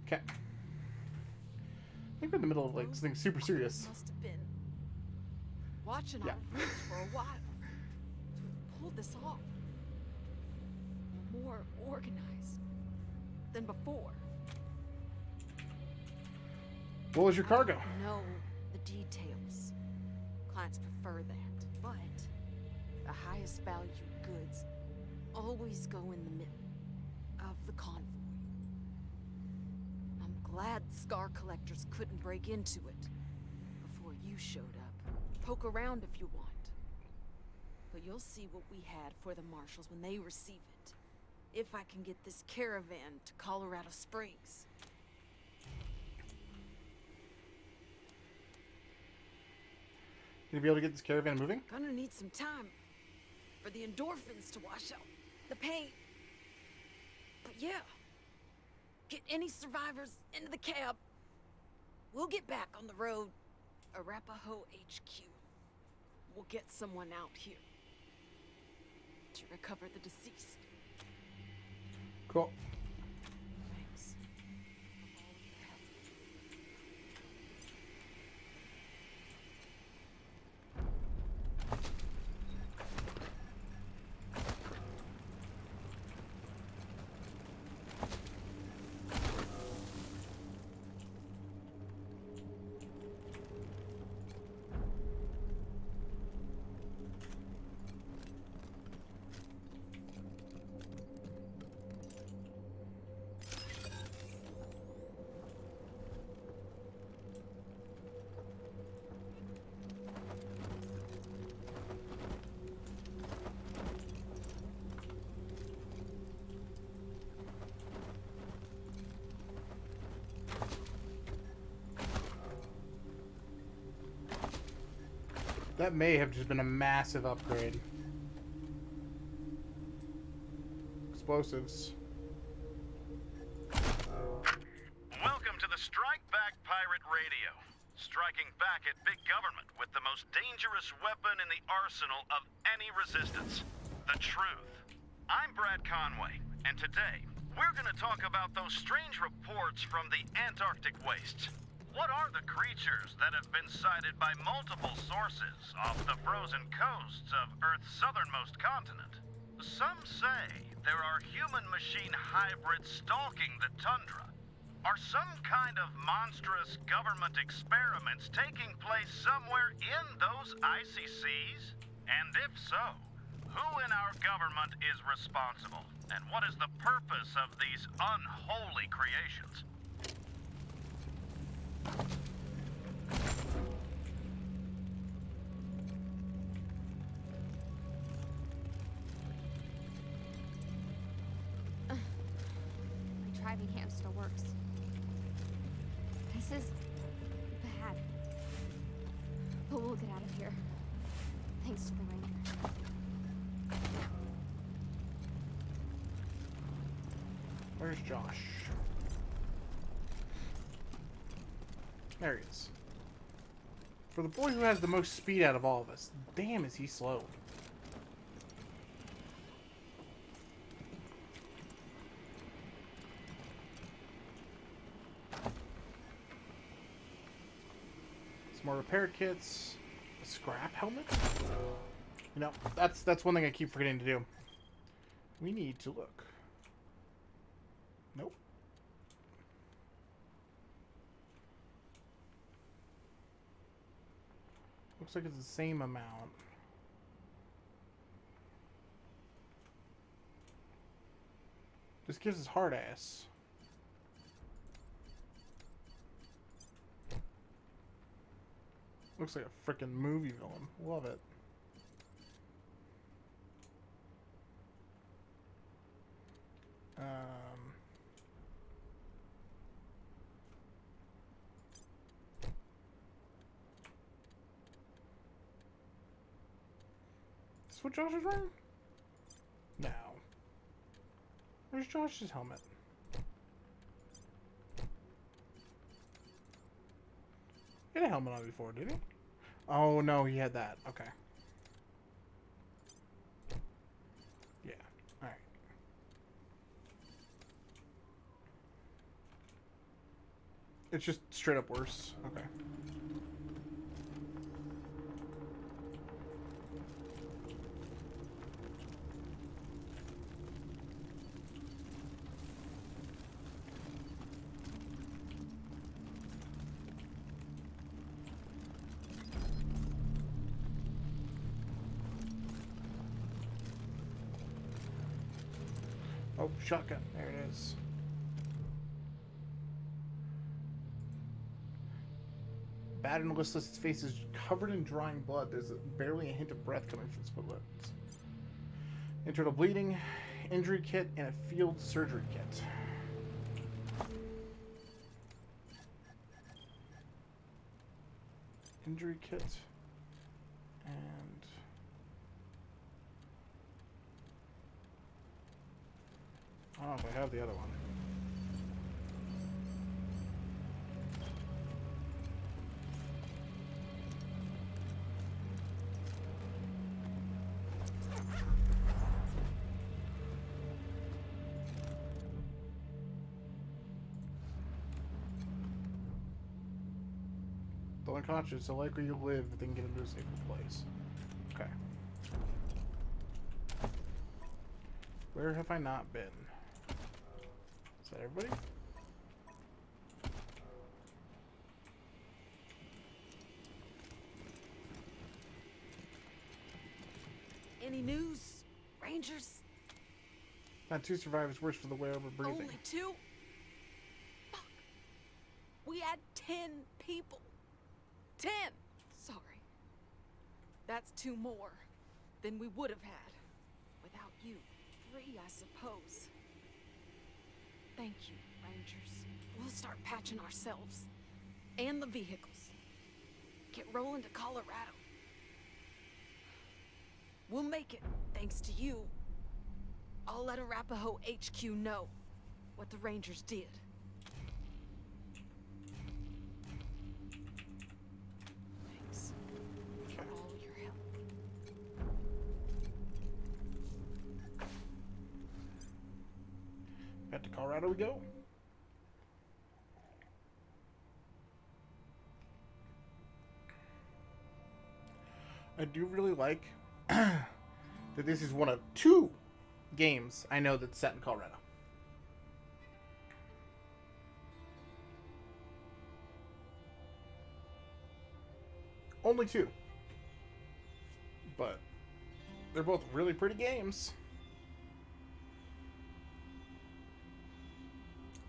Okay. I think we're in the middle of like something super serious. Must have been watching Yeah. our routes for a while to have pulled this off. More organized than before. What was your cargo? I know the details. Clients prefer that, but the highest value goods always go in the middle of the convoy. I'm glad Scar Collectors couldn't break into it before you showed up. Poke around if you want. But you'll see what we had for the marshals when they receive it. If I can get this caravan to Colorado Springs. Gonna be able to get this caravan moving? Gonna need some time for the endorphins to wash out the pain. But yeah, get any survivors into the cab. We'll get back on the road. Arapaho HQ. We'll get someone out here to recover the deceased. Cool. Thanks. That may have just been a massive upgrade. Explosives. Welcome to the Strike Back Pirate Radio. Striking back at big government with the most dangerous weapon in the arsenal of any resistance. The truth. I'm Brad Conway, and today, we're gonna talk about those strange reports from the Antarctic wastes. What are the creatures that have been sighted by multiple sources off the frozen coasts of Earth's southernmost continent? Some say there are human-machine hybrids stalking the tundra. Are some kind of monstrous government experiments taking place somewhere in those icy seas? And if so, who in our government is responsible? And what is the purpose of these unholy creations? My driving hand still works. This is bad. But we'll get out of here. Thanks to the ranger. Where's Josh? There he is. For the boy who has the most speed out of all of us, damn is he slow. Some more repair kits. A scrap helmet? You know, that's one thing I keep forgetting to do. We need to look. Nope. Looks like it's the same amount. This gives us hard ass. Looks like a freaking movie villain. Love it. Is this what Josh is wearing? No. Where's Josh's helmet? He had a helmet on before, did he? Oh no, he had that. Okay. Yeah. Alright. It's just straight up worse. Okay. Oh, shotgun. There it is. Bad and listless, its face is covered in drying blood. There's barely a hint of breath coming from its lips. Internal bleeding, injury kit, and a field surgery kit. Injury kit. And... I don't know if I have the other one. Though unconscious, the likely you'll live, then get into a safer place. Okay. Where have I not been? Is that everybody? Any news, Rangers? Not 2 survivors, worse for the way over breathing. Only 2? Fuck. We had 10 people. 10! Sorry. That's 2 more than we would have had. Without you. 3, I suppose. Thank you, Rangers. We'll start patching ourselves. And the vehicles. Get rolling to Colorado. We'll make it, thanks to you. I'll let Arapaho HQ know what the Rangers did. Thanks for all your help. Back to Colorado we go. I do really like that this is one of 2 games I know that's set in Colorado. Only 2. But they're both really pretty games.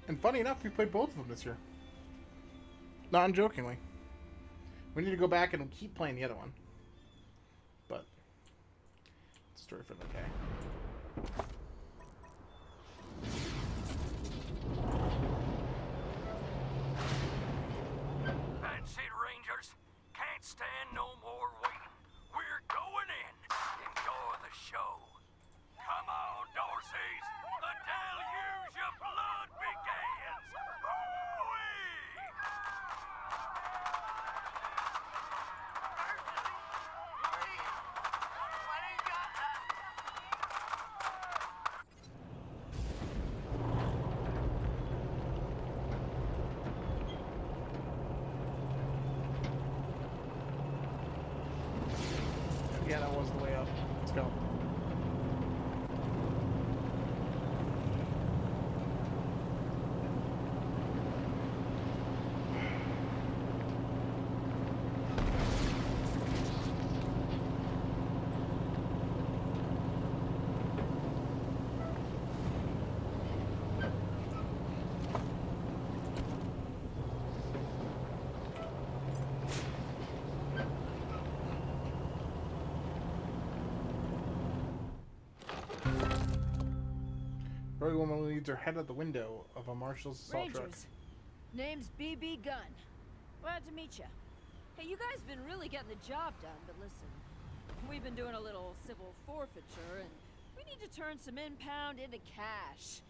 And funny enough, we played both of them this year. Non-jokingly. We need to go back and keep playing the other one. But it's a story for another day. That's it, Rangers. Can't stand no more waiting. We're going in. Enjoy the show. Come on, Dorseys. The deluge of blood begins. Hoo-wee! Yeah, that was the way up. Let's go. Roy woman leads her head out the window of a marshal's assault truck. Rangers, name's BB Gunn. Glad to meet you. Hey, you guys been really getting the job done, but listen, we've been doing a little civil forfeiture, and we need to turn some impound into cash.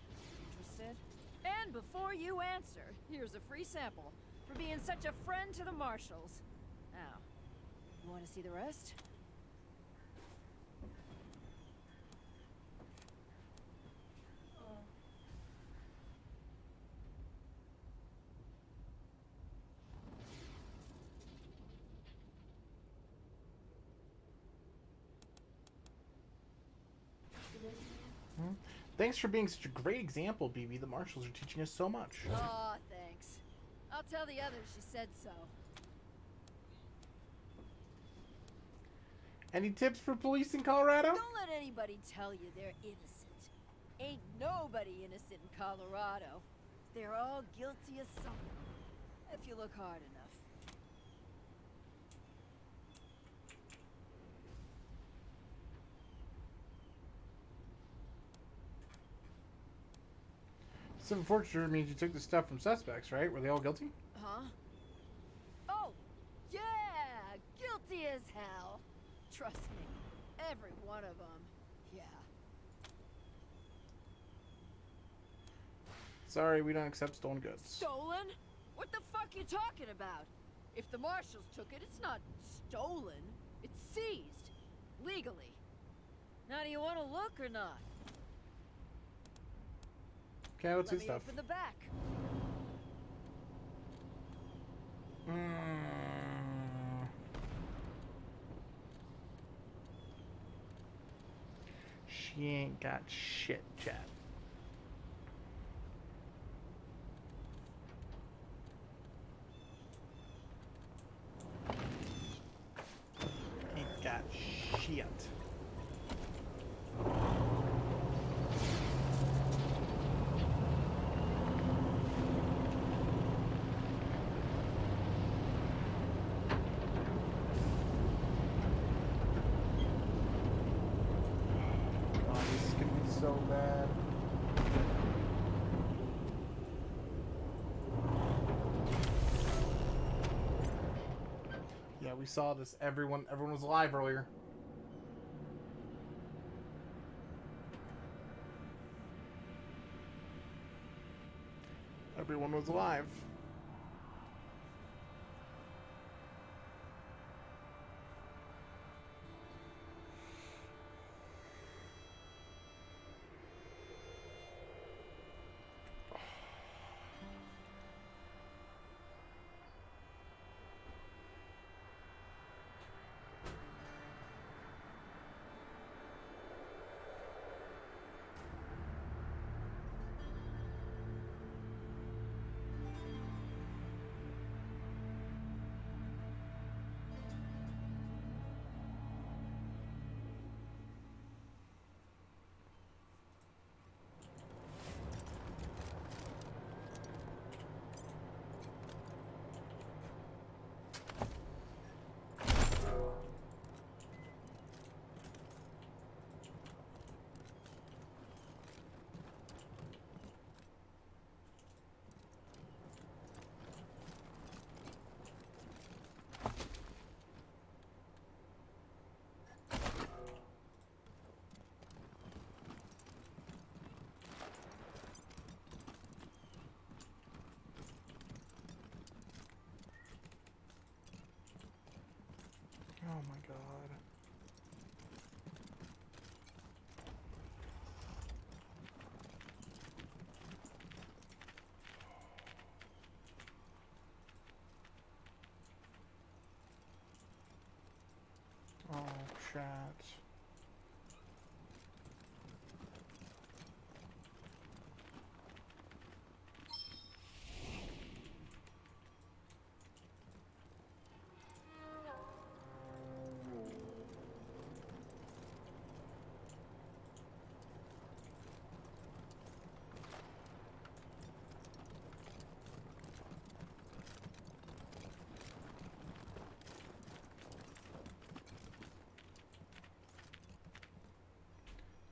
Interested? And before you answer, here's a free sample for being such a friend to the marshals. Now, you want to see the rest? Thanks for being such a great example, BB. The marshals are teaching us so much. Aw, thanks. I'll tell the others she said so. Any tips for police in Colorado? Don't let anybody tell you they're innocent. Ain't nobody innocent in Colorado. They're all guilty of something, if you look hard enough. Civil forfeiture means you took the stuff from suspects, right? Were they all guilty? Huh? Oh, yeah! Guilty as hell. Trust me, every one of them. Yeah. Sorry, we don't accept stolen goods. Stolen? What the fuck you talking about? If the marshals took it, it's not stolen. It's seized. Legally. Now, do you want to look or not? Okay, let's Let see me stuff. open the back. She ain't got shit, chat. Ain't got shit. So bad. Yeah, we saw this. Everyone was alive earlier. Everyone was alive. Oh my god. Oh, chat.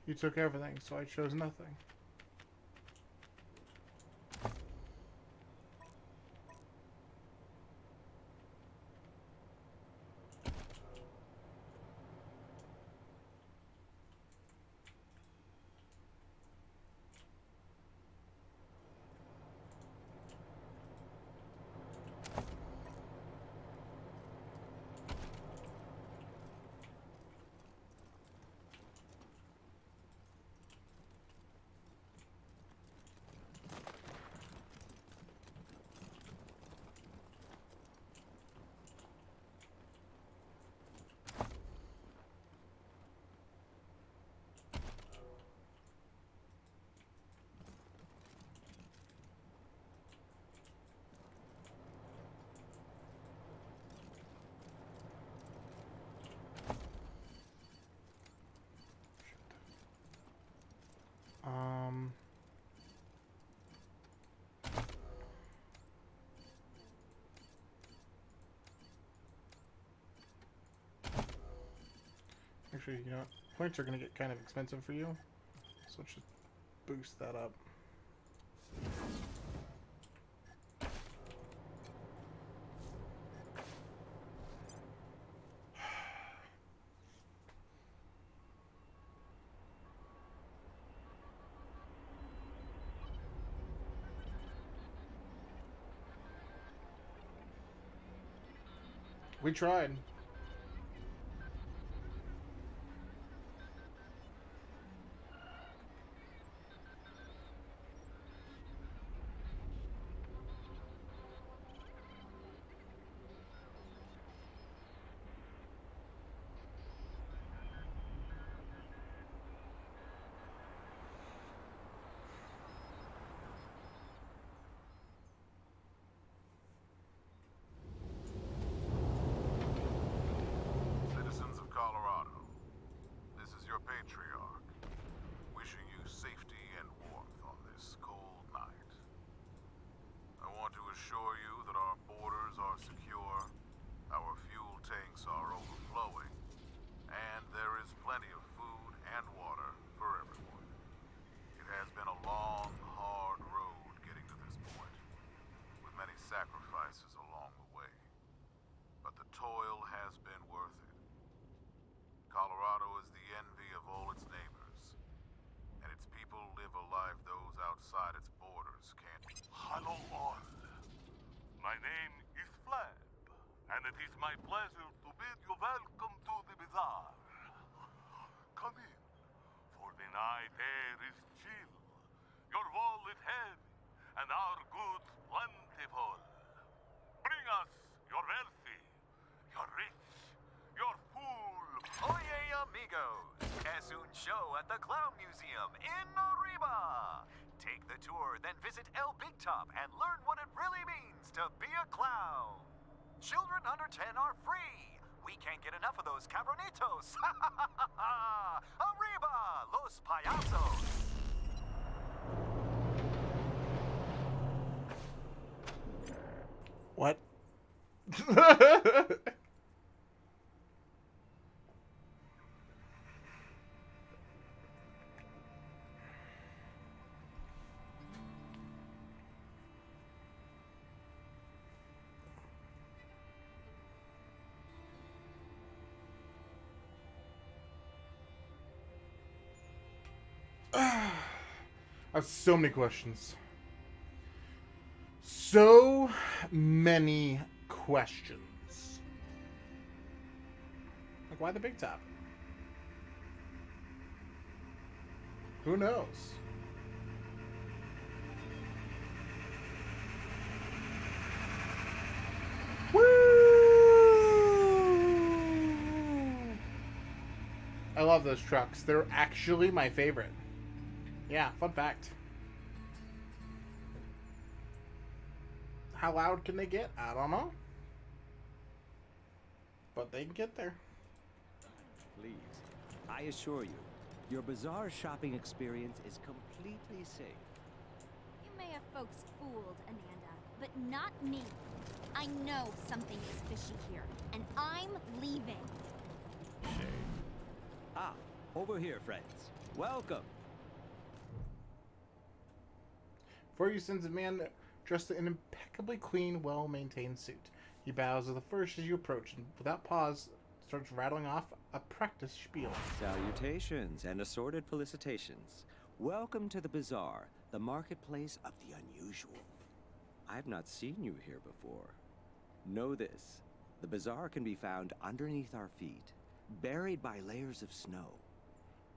You took everything, so I chose nothing. Actually, you know what? Points are going to get kind of expensive for you. So let's just boost that up. We tried. Citizens of Colorado, this is your patriarch, wishing you safety and warmth on this cold night. I want to assure you that our borders are secure, our fuel tanks are overflowing, and there is plenty of food and water for everyone. It has been a long, hard road getting to this point, with many sacrifices along the way. But the toil has been worth it. Colorado is the envy of all its neighbors, and its people live a life those outside its borders can't. Hello all. My name is Flab, and it is my pleasure to bid you welcome to the bazaar. Come in, for the night air is chill, your wall is heavy, and our goods plentiful. Bring us your wealthy, your rich, your fool. Oye, amigos! Es un show at the Clown Museum in Arriba! Take the tour, then visit El Big Top and learn what it really means to be a clown. Children under 10 are free. We can't get enough of those cabronitos. Arriba, los payasos! What? I have so many questions. So many questions. Like, why the big top? Who knows? Woo! I love those trucks. They're actually my favorite. Yeah, fun fact. How loud can they get? I don't know. But they can get there. Please, I assure you, your bizarre shopping experience is completely safe. You may have folks fooled, Amanda, but not me. I know something is fishy here, and I'm leaving. Ah, over here, friends. Welcome. Before you sends a man dressed in an impeccably clean, well-maintained suit. He bows as the first as you approach, and without pause, starts rattling off a practice spiel. Salutations and assorted felicitations. Welcome to the bazaar, the marketplace of the unusual. I've not seen you here before. Know this, the bazaar can be found underneath our feet, buried by layers of snow.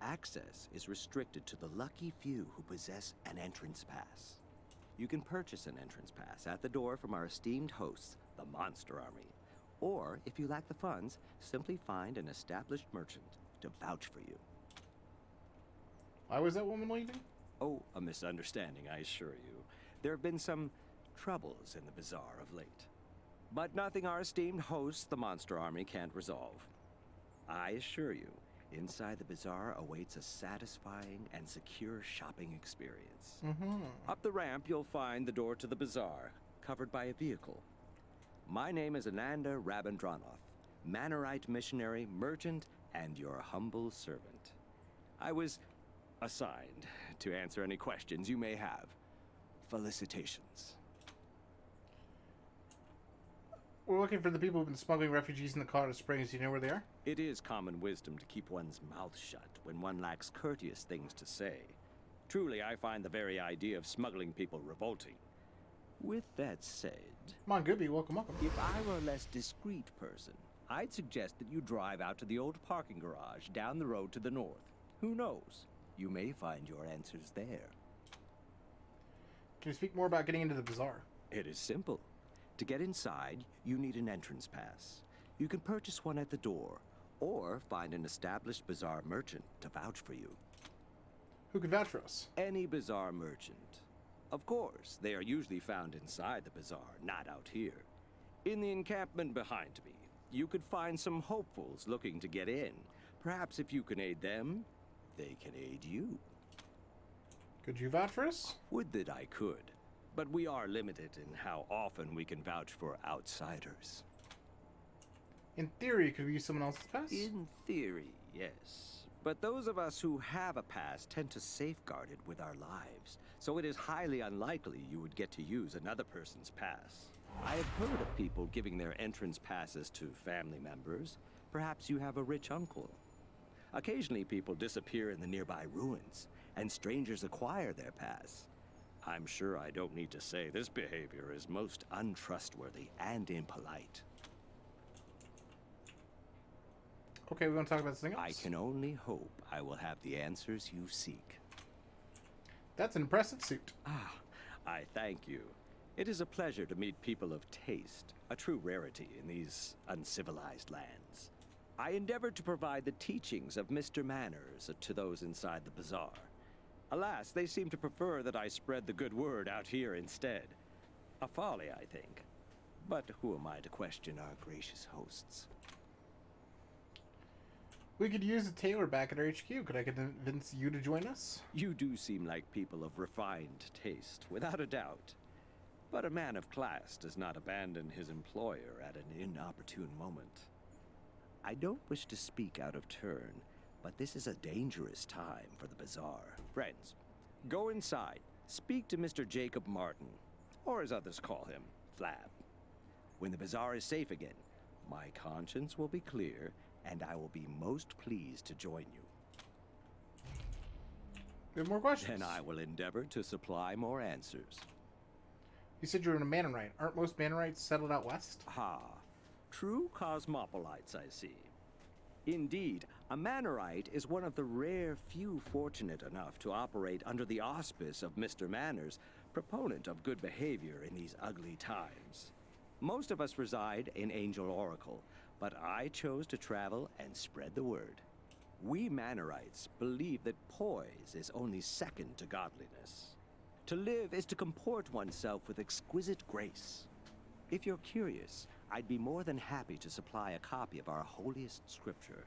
Access is restricted to the lucky few who possess an entrance pass. You can purchase an entrance pass at the door from our esteemed hosts, the Monster Army. Or, if you lack the funds, simply find an established merchant to vouch for you. Why was that woman leaving? Oh, a misunderstanding, I assure you. There have been some troubles in the bazaar of late. But nothing our esteemed hosts, the Monster Army, can't resolve. I assure you, inside the bazaar awaits a satisfying and secure shopping experience. Up the ramp, you'll find the door to the bazaar, covered by a vehicle. My name is Ananda Rabindranath, Manorite missionary, merchant, and your humble servant. I was assigned to answer any questions you may have. Felicitations. We're looking for the people who've been smuggling refugees in the Colorado Springs. Do you know where they are? It is common wisdom to keep one's mouth shut when one lacks courteous things to say. Truly, I find the very idea of smuggling people revolting. With that said... Come on, Gooby, welcome, welcome. If I were a less discreet person, I'd suggest that you drive out to the old parking garage down the road to the north. Who knows? You may find your answers there. Can you speak more about getting into the bazaar? It is simple. To get inside, you need an entrance pass. You can purchase one at the door, or find an established bazaar merchant to vouch for you. Who can vouch for us? Any bazaar merchant. Of course, they are usually found inside the bazaar, not out here. In the encampment behind me, you could find some hopefuls looking to get in. Perhaps if you can aid them, they can aid you. Could you vouch for us? Would that I could, but we are limited in how often we can vouch for outsiders. In theory, could we use someone else's pass? In theory, yes. But those of us who have a pass tend to safeguard it with our lives, so it is highly unlikely you would get to use another person's pass. I have heard of people giving their entrance passes to family members. Perhaps you have a rich uncle. Occasionally people disappear in the nearby ruins, and strangers acquire their pass. I'm sure I don't need to say this behavior is most untrustworthy and impolite. Okay, we want to talk about something else. I can only hope I will have the answers you seek. That's an impressive suit. Ah, I thank you. It is a pleasure to meet people of taste, a true rarity in these uncivilized lands. I endeavored to provide the teachings of Mr. Manners to those inside the bazaar. Alas, they seem to prefer that I spread the good word out here instead. A folly, I think. But who am I to question our gracious hosts? We could use a tailor back at our HQ. Could I convince you to join us? You do seem like people of refined taste, without a doubt. But a man of class does not abandon his employer at an inopportune moment. I don't wish to speak out of turn, but this is a dangerous time for the bazaar. Friends, go inside, speak to Mr. Jacob Martin, or as others call him, Flab. When the bazaar is safe again, my conscience will be clear, and I will be most pleased to join you. We have more questions. Then I will endeavor to supply more answers. You said you're in a Mannerite. Aren't most Mannerites settled out west? Ha. True cosmopolites, I see. Indeed, a Mannerite is one of the rare few fortunate enough to operate under the auspice of Mr. Manners, proponent of good behavior in these ugly times. Most of us reside in Angel Oracle, but I chose to travel and spread the word. We Mannerites believe that poise is only second to godliness. To live is to comport oneself with exquisite grace. If you're curious, I'd be more than happy to supply a copy of our holiest scripture,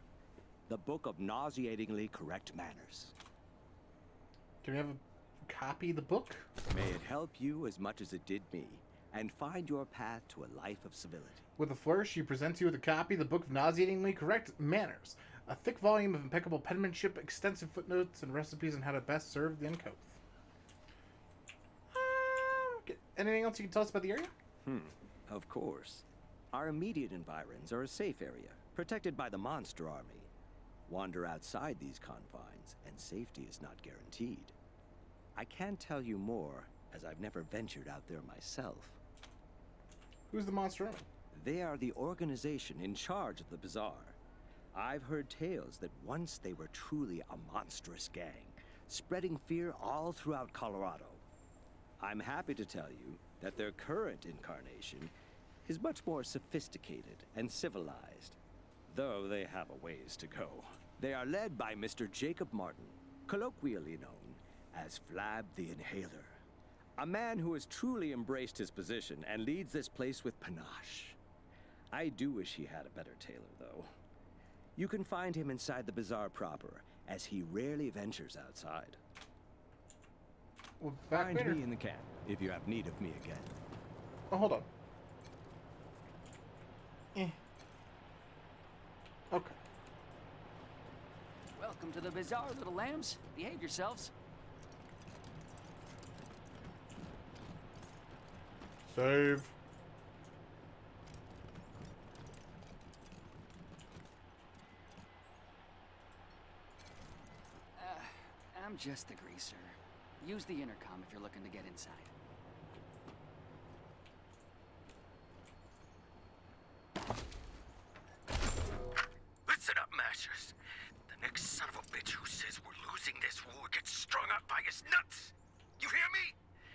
the Book of Nauseatingly Correct Manners. Can we have a copy of the book? May it help you as much as it did me, and find your path to a life of civility. With a flourish, she presents you with a copy of the Book of Nauseatingly Correct Manners, a thick volume of impeccable penmanship, extensive footnotes, and recipes on how to best serve the uncouth. Anything else you can tell us about the area? Of course. Our immediate environs are a safe area, protected by the monster army. Wander outside these confines, and safety is not guaranteed. I can't tell you more, as I've never ventured out there myself. Who's the monster army? They are the organization in charge of the bazaar. I've heard tales that once they were truly a monstrous gang, spreading fear all throughout Colorado. I'm happy to tell you that their current incarnation is much more sophisticated and civilized, though they have a ways to go. They are led by Mr. Jacob Martin, colloquially known as Flab the Inhaler. A man who has truly embraced his position and leads this place with panache. I do wish he had a better tailor, though. You can find him inside the bazaar proper, as he rarely ventures outside. Well, back Find later. me in the camp, if you have need of me again. Oh, hold on. Okay. Welcome to the bazaar, little lambs. Behave yourselves. Save. I'm just the greaser. Use the intercom if you're looking to get inside. Listen up, Mashers. The next son of a bitch who says we're losing this war gets strung up by his nuts. You hear me?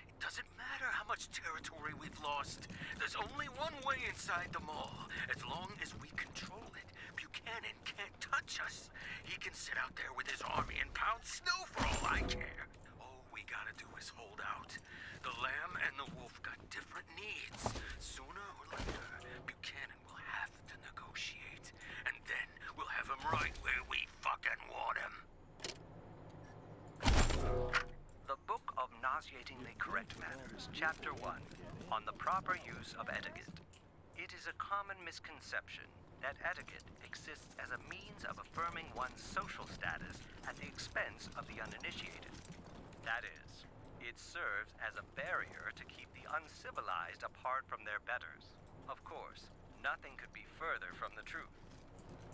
It doesn't matter how much territory we've lost. There's only one way inside the mall. As long as we control it, Buchanan can't touch us. He can sit out there with his army and pound snow for all I care. All we gotta do is hold out. The lamb and the wolf got different needs. Sooner or later, Buchanan will have to negotiate. And then we'll have him right where we fucking want him. The Book of Nauseatingly Correct Manners, Chapter 1, on the proper use of etiquette. It is a common misconception that etiquette exists as a means of affirming one's social status at the expense of the uninitiated. That is, it serves as a barrier to keep the uncivilized apart from their betters. Of course, nothing could be further from the truth.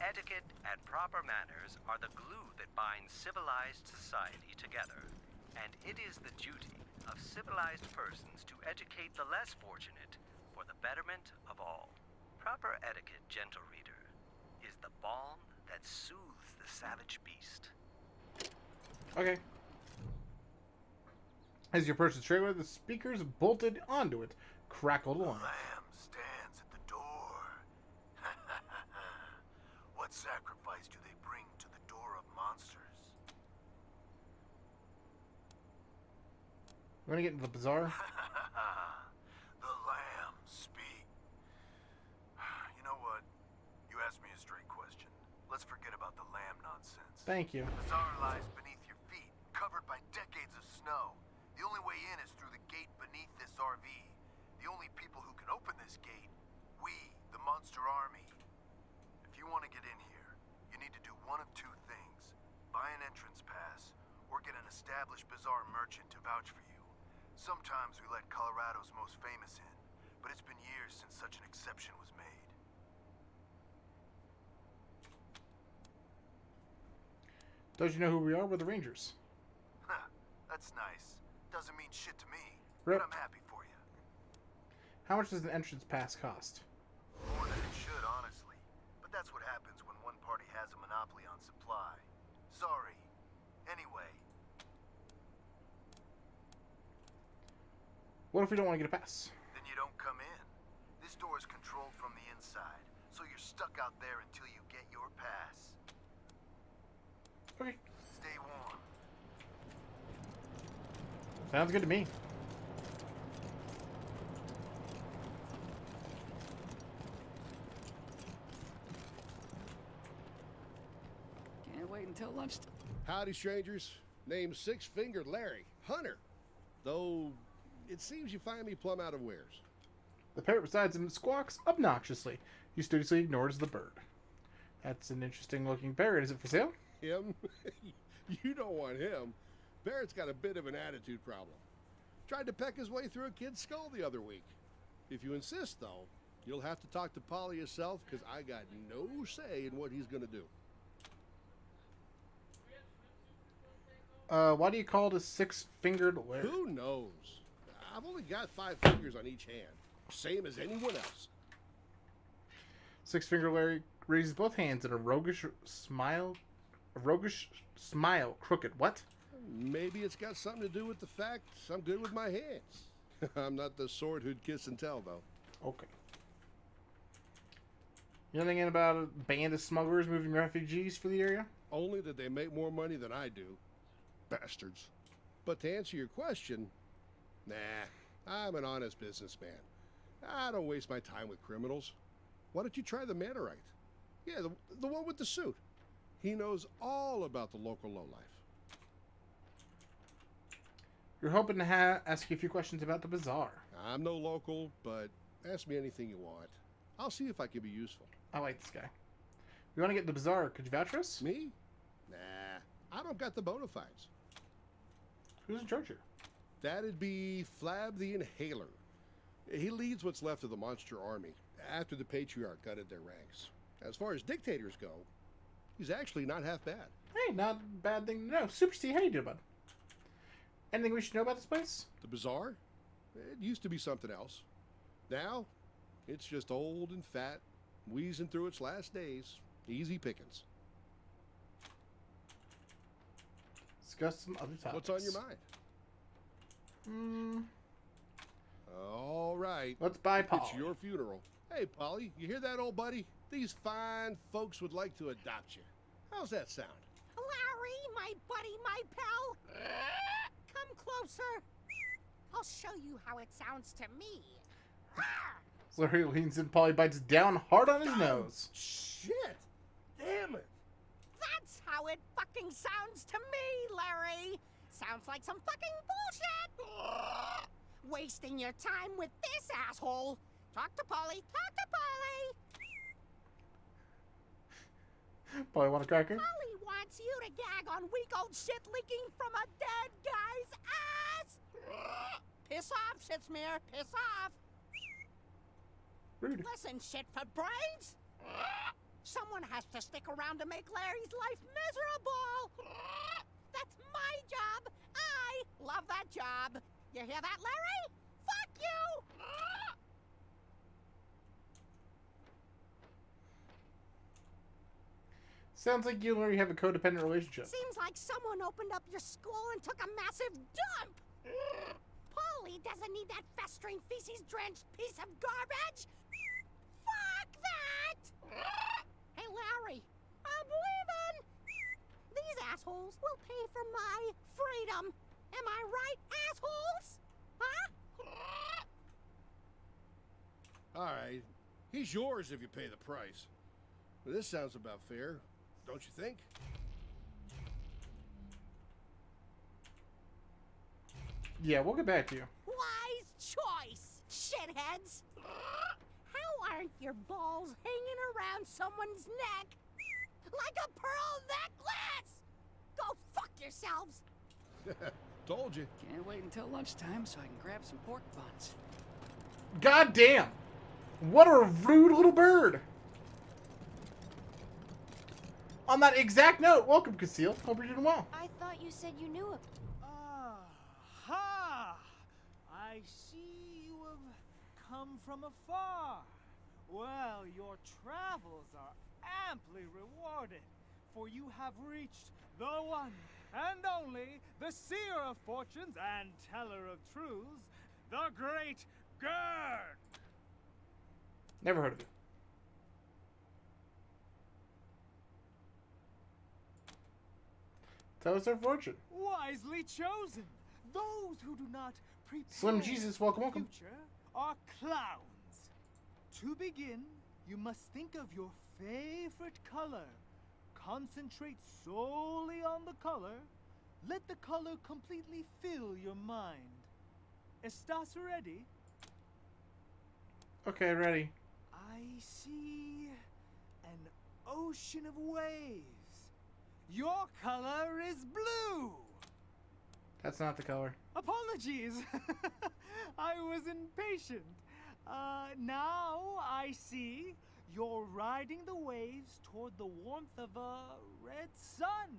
Etiquette and proper manners are the glue that binds civilized society together, and it is the duty of civilized persons to educate the less fortunate for the betterment of all. Proper etiquette, gentle reader, is the balm that soothes the savage beast. Okay. As you approach the trailer, the speakers bolted onto it crackled along. Lamb stands at the door. What sacrifice do they bring to the door of monsters? You want to get into the bazaar? The lamb speak. You know what? You asked me a straight question. Let's forget about the lamb nonsense. Thank you. The bazaar lies beneath your feet, covered by decades of snow. The only way in is through the gate beneath this RV. The only people who can open this gate, we, the Monster Army. If you want to get in here, you need to do one of two things. Buy an entrance pass, or get an established bazaar merchant to vouch for you. Sometimes we let Colorado's most famous in, but it's been years since such an exception was made. Don't you know who we are? We're the Rangers. Huh, that's nice. Doesn't mean shit to me, Rip. but I'm happy for you. How much does an entrance pass cost? More than it should, honestly. But that's what happens when one party has a monopoly on supply. Sorry. Anyway, What if we don't want to get a pass? then you don't come in. This door is controlled from the inside, so you're stuck out there until you get your pass. Okay. Stay warm. Sounds good to me. Can't wait until lunch. Howdy, strangers. Name's Six-Fingered Larry. Hunter. Though, it seems you find me plumb out of wares. The parrot beside him squawks obnoxiously. You studiously ignores the bird. That's an interesting looking parrot. Is it for sale? Him? You don't want him. Barrett's got a bit of an attitude problem. Tried to peck his way through a kid's skull the other week. If you insist, though, you'll have to talk to Polly yourself, because I got no say in what he's going to do. Why do you call it a six-fingered Larry? Who knows? I've only got 5 fingers on each hand. Same as anyone else. Six-fingered Larry raises both hands in a roguish smile. Crooked. What? Maybe it's got something to do with the fact I'm good with my hands. I'm not the sort who'd kiss and tell, though. Okay. You know anything about a band of smugglers moving refugees for the area? Only that they make more money than I do. Bastards. But to answer your question, nah, I'm an honest businessman. I don't waste my time with criminals. Why don't you try the Mannerite? Yeah, the one with the suit. He knows all about the local lowlife. You're hoping to ask you a few questions about the bazaar. I'm no local, but ask me anything you want. I'll see if I can be useful. I like this guy. We want to get to the bazaar. Could you vouch for us? Me? Nah, I don't got the bona fides. Who's in charge here? That'd be Flab the Inhaler. He leads what's left of the monster army after the Patriarch gutted their ranks. As far as dictators go, he's actually not half bad. Hey, not a bad thing to know. Super C, how you doing, bud? Anything we should know about this place? The Bazaar? It used to be something else. Now, it's just old and fat, wheezing through its last days. Easy pickings. Discuss some other topics. What's on your mind? All right. Let's buy Polly. It's your funeral. Hey, Polly, you hear that, old buddy? These fine folks would like to adopt you. How's that sound? Larry, my buddy, my pal. Come closer. I'll show you how it sounds to me. Larry leans in, Polly bites down hard on his nose. Shit! Damn it! That's how it fucking sounds to me, Larry. Sounds like some fucking bullshit. Wasting your time with this asshole. Talk to Polly. Talk to Polly. Polly, want a cracker? Polly wants you to gag on weak old shit leaking from a dead guy's ass. Piss off, Shitsmear. Piss off. Rude. Listen, shit for brains. Someone has to stick around to make Larry's life miserable. That's my job. I love that job. You hear that, Larry? Fuck you! Sounds like you and Larry have a codependent relationship. Seems like someone opened up your school and took a massive dump. Polly doesn't need that festering, feces-drenched piece of garbage. Fuck that! Hey, Larry, I'm leaving. These assholes will pay for my freedom. Am I right, assholes? Huh? All right. He's yours if you pay the price. Well, this sounds about fair, don't you think? Yeah, we'll get back to you. Wise choice, shitheads. How aren't your balls hanging around someone's neck like a pearl necklace? Go fuck yourselves. Told you. Can't wait until lunchtime so I can grab some pork buns. God damn! What a rude little bird! On that exact note, welcome, Conceal. Hope you're doing well. I thought you said you knew him. Aha! I see you have come from afar. Well, your travels are amply rewarded, for you have reached the one and only, the seer of fortunes and teller of truths, the great Gerd! Never heard of it. Tell us our fortune. Wisely chosen. Those who do not prepare Slim Jesus, welcome, the welcome. future are clowns. To begin, you must think of your favorite color. Concentrate solely on the color. Let the color completely fill your mind. Estás ready? Okay, ready. I see an ocean of waves. Your color is blue. That's not the color. Apologies. I was impatient. Now I see you're riding the waves toward the warmth of a red sun.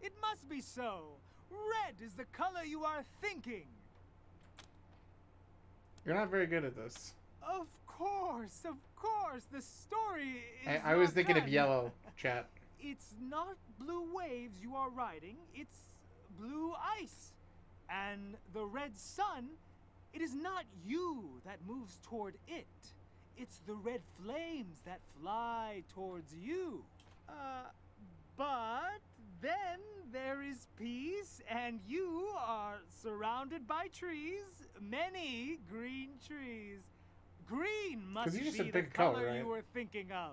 It must be so. Red is the color you are thinking. You're not very good at this. Of course. The story is I was not thinking of done. yellow, chat. It's not blue waves you are riding, it's blue ice. And the red sun, it is not you that moves toward it. It's the red flames that fly towards you. But then there is peace, and you are surrounded by trees, many green trees. Green must you just be said the pick a color, color right? you were thinking of.